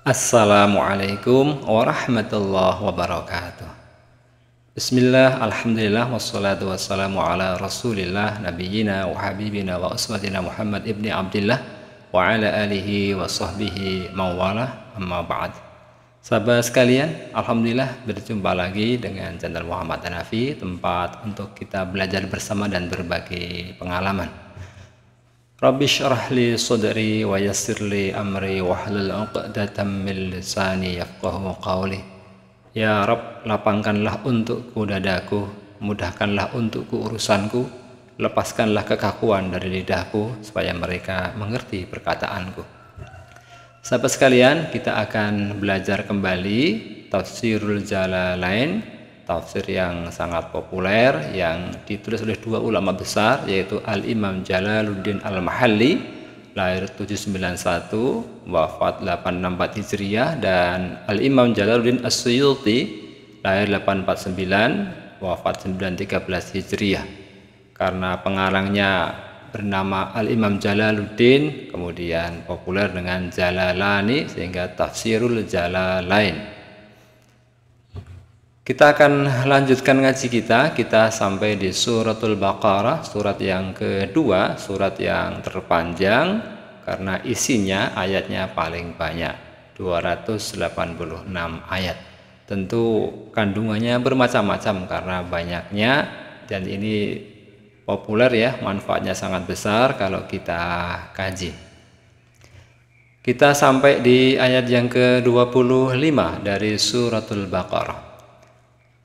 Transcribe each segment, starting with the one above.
Assalamualaikum warahmatullahi wabarakatuh. Bismillah, alhamdulillah, wassalatu wassalamu ala rasulillah, nabiyina wa habibina wa uswatina Muhammad ibni Abdillah wa ala alihi wa sahbihi mawala amma ba'd. Sahabat sekalian, alhamdulillah berjumpa lagi dengan channel Muhammad Hanafi, tempat untuk kita belajar bersama dan berbagi pengalaman. Rabbi syrah li sadri wa yassir li amri wahlul 'uqdatam min lisani yafqahu qawli. Ya Rabb, lapangkanlah untukku dadaku, mudahkanlah untukku urusanku, lepaskanlah kekakuan dari lidahku supaya mereka mengerti perkataanku. Sahabat sekalian, kita akan belajar kembali Tafsirul Jalalain, tafsir yang sangat populer yang ditulis oleh dua ulama besar, yaitu Al-Imam Jalaluddin Al-Mahalli lahir 791 wafat 864 Hijriah, dan Al-Imam Jalaluddin As-Suyuti lahir 849 wafat 913 Hijriah. Karena pengarangnya bernama Al-Imam Jalaluddin, kemudian populer dengan Jalalani sehingga Tafsirul Jalalain. Kita akan lanjutkan ngaji kita sampai di suratul Baqarah, surat yang kedua, surat yang terpanjang karena isinya ayatnya paling banyak, 286 ayat. Tentu kandungannya bermacam-macam karena banyaknya, dan ini populer ya, manfaatnya sangat besar kalau kita kaji. Kita sampai di ayat yang ke-25 dari suratul Baqarah.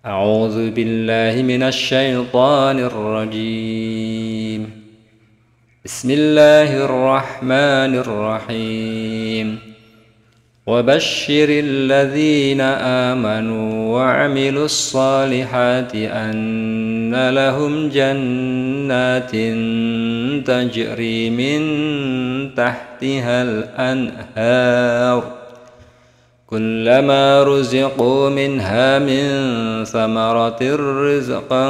A'udzu billahi minasy syaithanir rajim. Bismillahirrahmanirrahim. Wa basyiril ladzina amanu wa 'amilus solihati anna lahum jannatin tajri min tahtihal anhar كلما رزقوا منها من ثمرة رزقا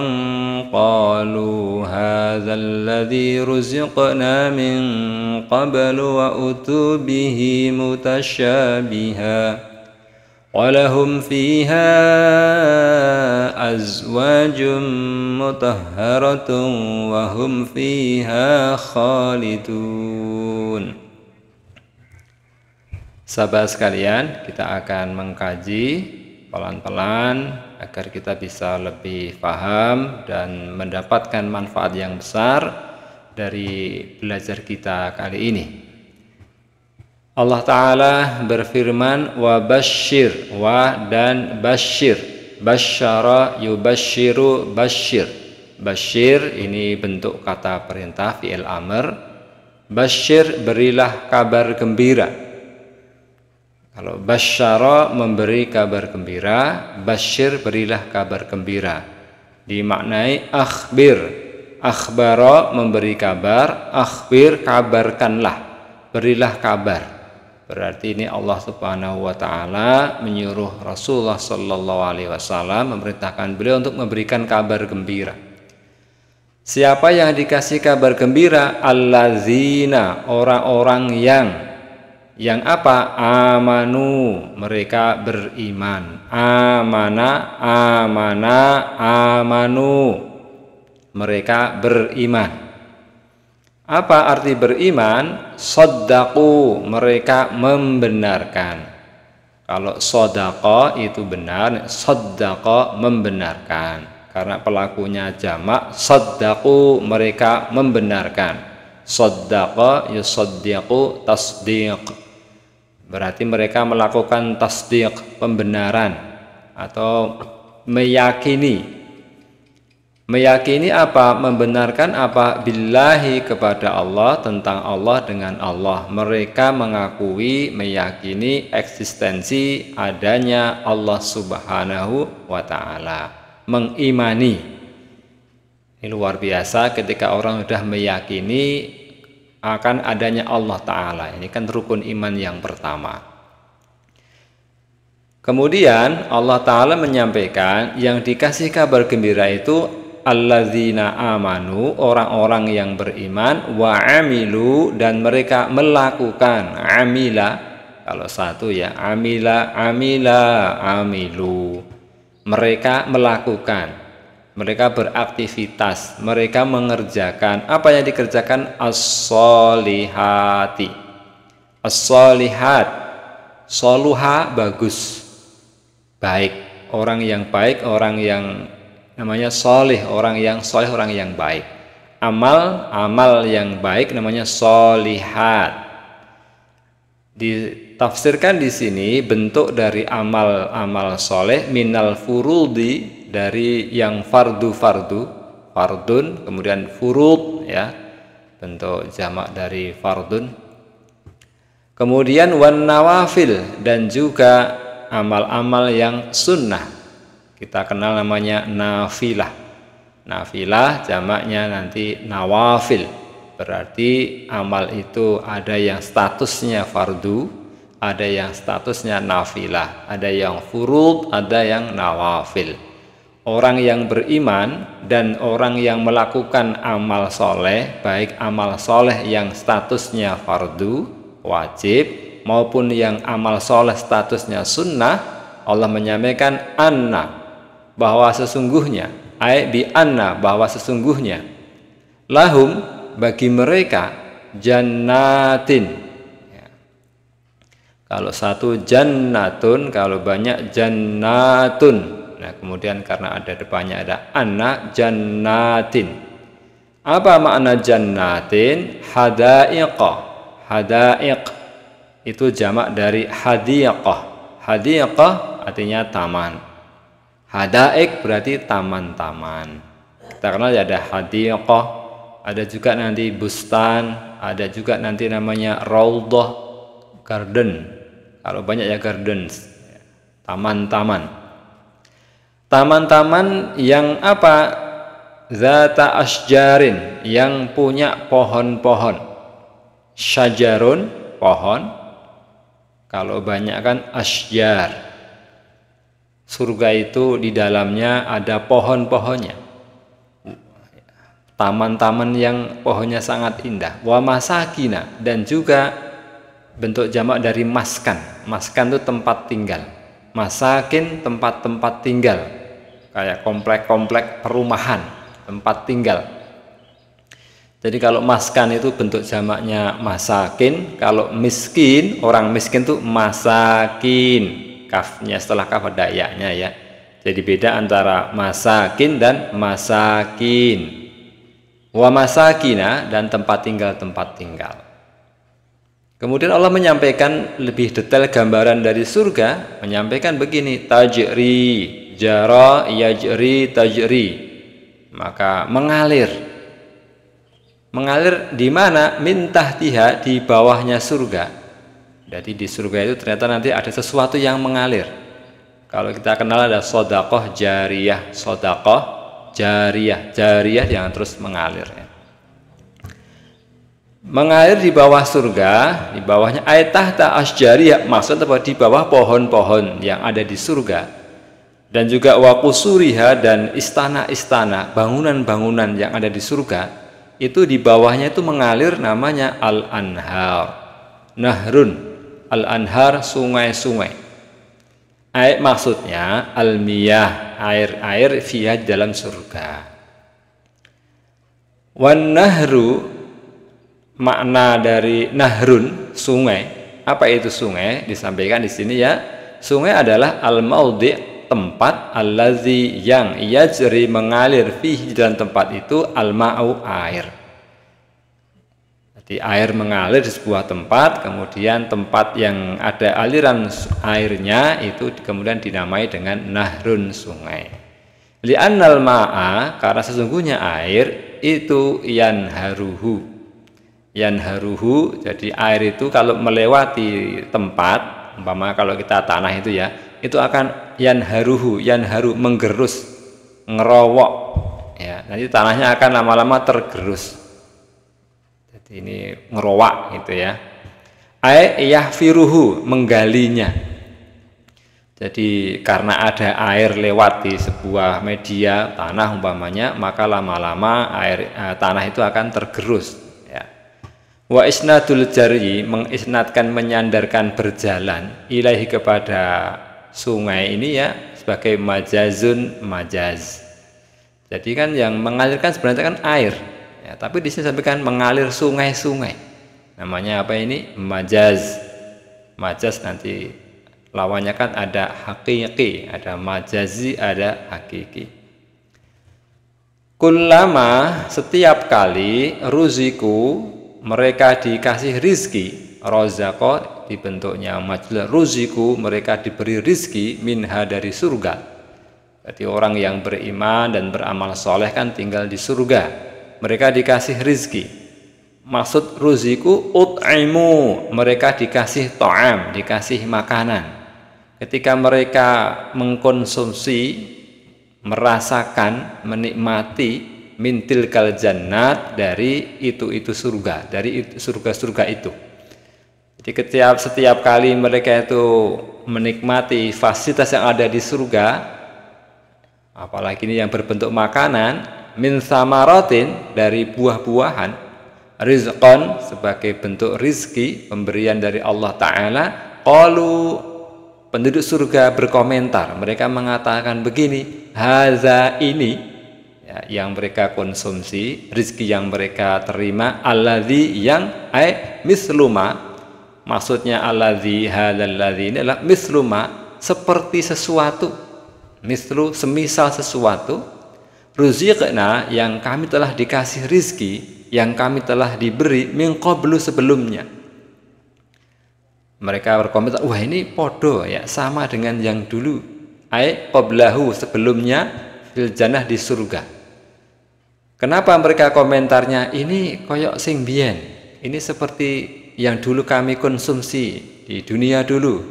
قالوا هذا الذي رزقنا من قبل وأتوا به متشابها ولهم فيها أزواج مطهرة وهم فيها خالدون. Sahabat sekalian, kita akan mengkaji pelan-pelan agar kita bisa lebih paham dan mendapatkan manfaat yang besar dari belajar kita kali ini. Allah Ta'ala berfirman, wa basyir, wa dan basyir, basyara yubasyiru basyir. Basyir ini bentuk kata perintah, fi'il amr. Basyir, berilah kabar gembira. Kalau basyara memberi kabar gembira, basyir berilah kabar gembira. Dimaknai akhbir, akhbara memberi kabar, akhbir kabarkanlah, berilah kabar. Berarti ini Allah Subhanahu wa taala menyuruh Rasulullah sallallahu alaihi wasallam, memerintahkan beliau untuk memberikan kabar gembira. Siapa yang dikasih kabar gembira? Allazina, orang-orang yang apa? Amanu, mereka beriman. Amana, amanu, mereka beriman. Apa arti beriman? Shaddaqu, mereka membenarkan. Kalau shadaqa itu benar, saddaqa membenarkan. Karena pelakunya jamak, shaddaqu, mereka membenarkan. Saddaqa yusaddiqu tasdiq, berarti mereka melakukan tasdiq, pembenaran atau meyakini. Meyakini apa? Membenarkan apa? Billahi, kepada Allah, tentang Allah, dengan Allah. Mereka mengakui, meyakini eksistensi adanya Allah Subhanahu wa ta'ala, mengimani. Ini luar biasa ketika orang sudah meyakini akan adanya Allah Ta'ala. Ini kan rukun iman yang pertama. Kemudian Allah Ta'ala menyampaikan yang dikasih kabar gembira itu allazina amanu, orang-orang yang beriman, wa amilu, dan mereka melakukan, amila Kalau satu ya amila, amila, amilu. Mereka melakukan, mereka beraktivitas, mereka mengerjakan. Apa yang dikerjakan? As-solihati. As-solihat. Soluha bagus, baik. Orang yang baik, orang yang namanya solih, orang yang solih, orang yang baik. Amal yang baik namanya solihat. Ditafsirkan di sini bentuk dari amal soleh minal furudi, dari yang fardun, kemudian furud ya, bentuk jamak dari fardun. Kemudian wan nawafil, dan juga amal-amal yang sunnah. Kita kenal namanya nafilah. Nafilah jamaknya nanti nawafil. Berarti amal itu ada yang statusnya fardu, ada yang statusnya nafilah, ada yang furud, ada yang nawafil. Orang yang beriman dan orang yang melakukan amal soleh, baik amal soleh yang statusnya fardu, wajib, maupun yang amal soleh statusnya sunnah, Allah menyampaikan anna, bahwa sesungguhnya, bi anna, bahwa sesungguhnya, lahum, bagi mereka, jannatin ya. Kalau satu jannatun, kalau banyak jannatun. Nah kemudian karena ada depannya ada anna, jannatin. Apa makna jannatin? Hadaiqah. Hadaiq itu jamak dari hadiqah. Hadiqah artinya taman. Hadaiq berarti taman-taman. Kita kenal ada hadiqah, ada juga nanti bustan, ada juga nanti namanya raudhah, garden. Kalau banyak ya gardens, taman-taman. Taman-taman yang apa? Zata asjarin, yang punya pohon-pohon. Syajarun, pohon. Kalau banyak kan asjar. Surga itu di dalamnya ada pohon-pohonnya. Taman-taman yang pohonnya sangat indah. Wa masakina, dan juga bentuk jamak dari maskan. Maskan itu tempat tinggal. Masakin tempat-tempat tinggal. Kayak komplek-komplek perumahan, tempat tinggal. Jadi kalau maskan itu bentuk jamaknya masakin, kalau miskin, orang miskin itu masakin. Kafnya setelah kaf ada ya-nya ya. Jadi beda antara masakin dan masakin. Wa masakina, dan tempat tinggal. Kemudian Allah menyampaikan lebih detail gambaran dari surga, menyampaikan begini, tajri, jara, yajri, tajri. Maka mengalir. Mengalir di mana? Min tahtiha, di bawahnya surga. Jadi di surga itu ternyata nanti ada sesuatu yang mengalir. Kalau kita kenal ada sedekah jariyah, sedekah jariyah yang terus mengalir ya. Mengalir di bawah surga, di bawahnya ayat tahta asjariyah, maksud apa? Di bawah pohon-pohon yang ada di surga. Dan juga waqusuriha, dan istana-istana, bangunan-bangunan yang ada di surga, itu di bawahnya itu mengalir namanya al-anhar. Nahrun, al-anhar, sungai-sungai. Air maksudnya al-miyah, air-air fiha dalam surga. Wan nahru, makna dari nahrun, sungai. Apa itu sungai? Disampaikan di sini ya. Sungai adalah al-maudhi', tempat, allazi, yang yajri, mengalir, fihi, dalam tempat itu, al-ma'u, air. Jadi air mengalir di sebuah tempat, kemudian tempat yang ada aliran airnya itu kemudian dinamai dengan nahrun, sungai. Li'annal ma'a, karena sesungguhnya air itu yanharuhu. Yanharuhu, jadi air itu kalau melewati tempat, umpama kalau kita tanah itu ya, itu akan yanharuhu, yanharu, menggerus, ngerowok. Ya, nanti tanahnya akan lama-lama tergerus. Ini ngerowak gitu ya. Yahfiruhu, menggalinya. Jadi karena ada air lewat di sebuah media tanah umpamanya, maka lama-lama tanah itu akan tergerus ya. Wa isnadul jari, mengisnadkan, menyandarkan berjalan ilahi kepada sungai ini ya sebagai majazun, majaz. Jadi kan yang mengalirkan sebenarnya kan air ya, tapi di sini sampaikan mengalir sungai-sungai. Namanya apa ini? Majaz. Majaz nanti lawannya kan ada hakiki, ada majazi, ada hakiki. Kullama, setiap kali, ruziku, mereka dikasih rizki, rozako dibentuknya majlul, ruziku, mereka diberi rizki, minha, dari surga. Jadi orang yang beriman dan beramal soleh kan tinggal di surga, mereka dikasih rizki. Maksud ruziku, ut'imu, mereka dikasih ta'am, dikasih makanan. Ketika mereka mengkonsumsi, merasakan, menikmati mintil kal jannat, dari itu surga, dari surga-surga itu. Jadi setiap kali mereka itu menikmati fasilitas yang ada di surga, apalagi ini yang berbentuk makanan, min samaratin, dari buah-buahan, rizqan, sebagai bentuk rizki, pemberian dari Allah Ta'ala. Qalu, penduduk surga berkomentar, mereka mengatakan begini, haza, ini ya, yang mereka konsumsi, rizki yang mereka terima, alladzi, yang misluma, maksudnya alladzi, halalladzi, ini adalah misluma, seperti sesuatu, mislu, semisal sesuatu, ruziqna, yang kami telah dikasih rizki, yang kami telah diberi, min qablu, sebelumnya. Mereka berkomentar, wah ini podo ya, sama dengan yang dulu, qablahu, sebelumnya, fil jannah, di surga. Kenapa mereka komentarnya ini koyok sing biyen, ini seperti yang dulu kami konsumsi di dunia dulu?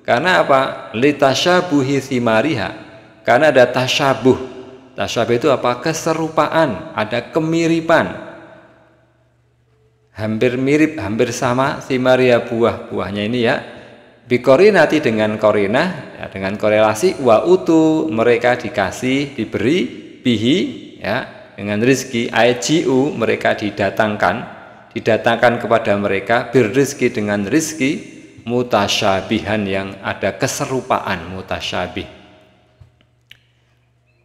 Karena apa? Litasyabuhi thimariha, karena ada tasyabuh. Tasyabuh itu apa? Keserupaan, ada kemiripan, hampir mirip, hampir sama, simaria, buah-buahnya ini ya, bikorinati, dengan korinah ya, dengan korelasi, wa utu, mereka dikasih, diberi, bihi ya, dengan rizki, ajiu, mereka didatangkan kepada mereka, birrizki, dengan rizki, mutasyabihan, yang ada keserupaan, mutasyabih.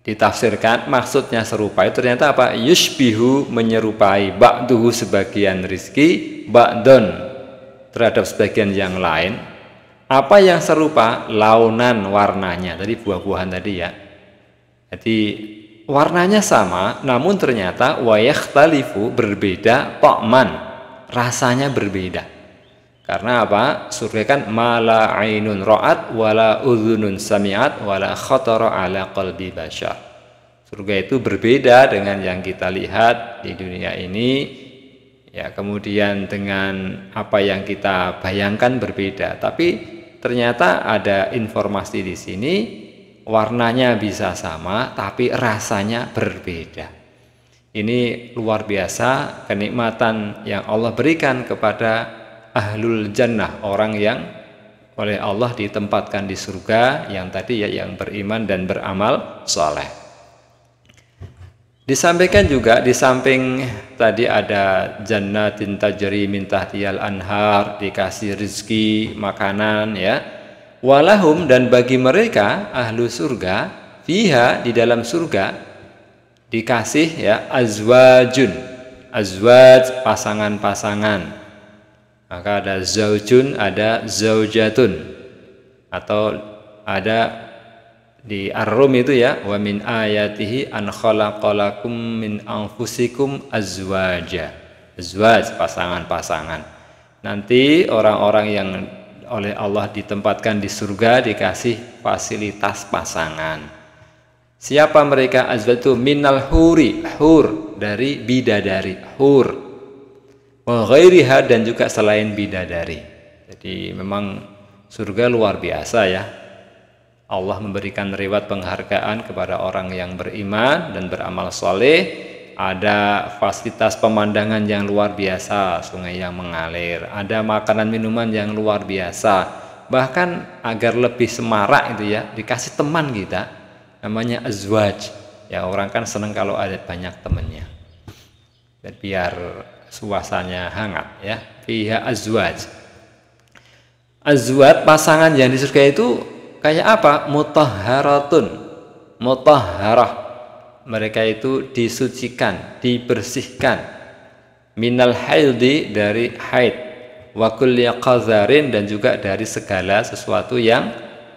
Ditafsirkan maksudnya serupa itu ternyata apa? Yushbihu, menyerupai, ba'duhu, sebagian rizki, ba'don, terhadap sebagian yang lain. Apa yang serupa? Launan, warnanya, tadi buah-buahan tadi ya. Jadi warnanya sama, namun ternyata wayakhtalifu, berbeda, ta'man, rasanya berbeda. Karena apa? Surga kan mala ainun ra'at wala udhunun sami'at wala khatara ala qalbi bashar. Surga itu berbeda dengan yang kita lihat di dunia ini ya, kemudian dengan apa yang kita bayangkan berbeda. Tapi ternyata ada informasi di sini, warnanya bisa sama tapi rasanya berbeda. Ini luar biasa kenikmatan yang Allah berikan kepada ahlul jannah, orang yang oleh Allah ditempatkan di surga, yang tadi ya, yang beriman dan beramal soleh. Disampaikan juga, di samping tadi ada jannatin tajri min tahtiyal anhar, dikasih rizki, makanan ya, walahum, dan bagi mereka ahlu surga, fiha, di dalam surga, dikasih ya, azwajun, azwaj, pasangan-pasangan. Maka ada zaujun, ada zaujatun, atau ada di Ar-Rum itu ya, wa min ayatihi an khalaqalakum min anfusikum azwaja, azwaj, pasangan-pasangan. Nanti orang-orang yang oleh Allah ditempatkan di surga dikasih fasilitas pasangan. Siapa mereka? Azwaj itu minal huri, hur, dari bidadari, hur, ghairiha, dan juga selain bidadari. Jadi memang surga luar biasa ya. Allah memberikan reward penghargaan kepada orang yang beriman dan beramal soleh. Ada fasilitas pemandangan yang luar biasa, sungai yang mengalir, ada makanan minuman yang luar biasa. Bahkan agar lebih semarak itu ya, dikasih teman kita, namanya azwaj. Ya, orang kan senang kalau ada banyak temannya. Dan biar suasananya hangat ya. Fiha azwaj. Azwaj pasangan yang di surga itu kayak apa? Mutahharatun. Mutahharah. Mereka itu disucikan, dibersihkan. Minal haidi, dari haid. Wa kulli qazarin, dan juga dari segala sesuatu yang,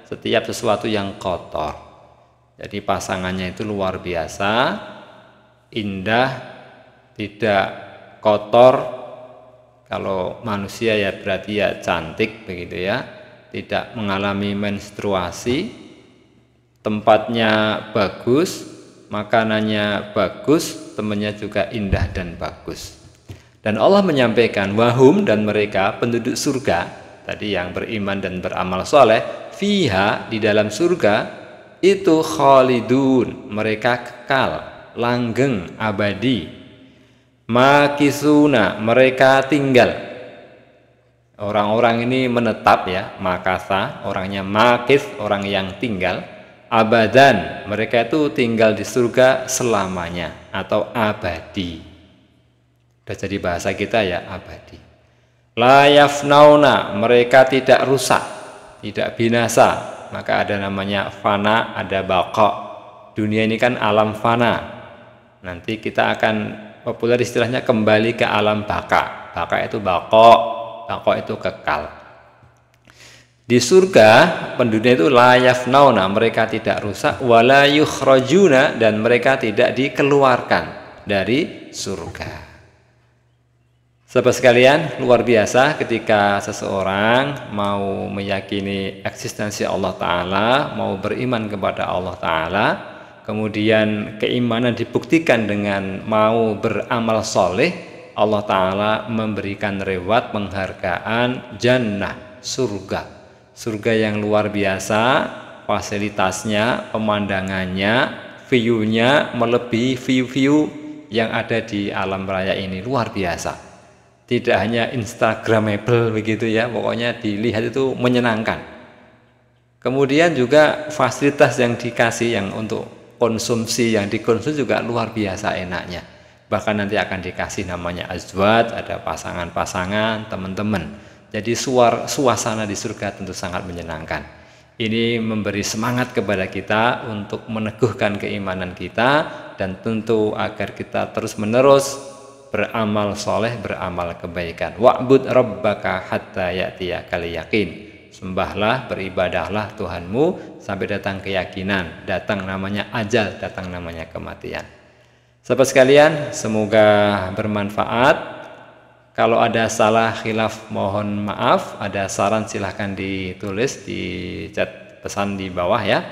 setiap sesuatu yang kotor. Jadi pasangannya itu luar biasa, indah, tidak kotor. Kalau manusia ya berarti ya cantik begitu ya, tidak mengalami menstruasi, tempatnya bagus, makanannya bagus, temannya juga indah dan bagus. Dan Allah menyampaikan wahum, dan mereka penduduk surga tadi yang beriman dan beramal soleh, fiha, di dalam surga itu khalidun, mereka kekal, langgeng, abadi. Makisuna, mereka tinggal. Orang-orang ini menetap ya, makasa, orangnya makis, orang yang tinggal. Abadan, mereka itu tinggal di surga selamanya atau abadi. Sudah jadi bahasa kita ya, abadi. La yafnauna, mereka tidak rusak, tidak binasa. Maka ada namanya fana, ada baqa. Dunia ini kan alam fana. Nanti kita akan populer istilahnya kembali ke alam baka. Baka itu baqa, baqa itu kekal. Di surga penduduknya itu la yafnauna, mereka tidak rusak, wala yukhrajuna, dan mereka tidak dikeluarkan dari surga. Sahabat sekalian, luar biasa ketika seseorang mau meyakini eksistensi Allah Ta'ala, mau beriman kepada Allah Ta'ala, kemudian keimanan dibuktikan dengan mau beramal soleh, Allah Ta'ala memberikan reward, penghargaan, jannah, surga. Surga yang luar biasa, fasilitasnya, pemandangannya, view-nya melebihi view-view yang ada di alam raya ini, luar biasa. Tidak hanya instagramable begitu ya, pokoknya dilihat itu menyenangkan. Kemudian juga fasilitas yang dikasih, yang untuk konsumsi, yang dikonsumsi juga luar biasa enaknya. Bahkan nanti akan dikasih namanya azwaj, ada pasangan-pasangan, teman-teman. Jadi suasana di surga tentu sangat menyenangkan. Ini memberi semangat kepada kita untuk meneguhkan keimanan kita, dan tentu agar kita terus-menerus beramal soleh, beramal kebaikan. Wa'bud rabbaka hatta ya'tiyakal yakin. Sembahlah, beribadahlah Tuhanmu sampai datang keyakinan, datang namanya ajal, datang namanya kematian. Sahabat sekalian, semoga bermanfaat. Kalau ada salah khilaf mohon maaf, ada saran silahkan ditulis di chat pesan di bawah ya.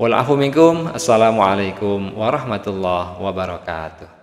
Wal afu minkum. Assalamualaikum warahmatullahi wabarakatuh.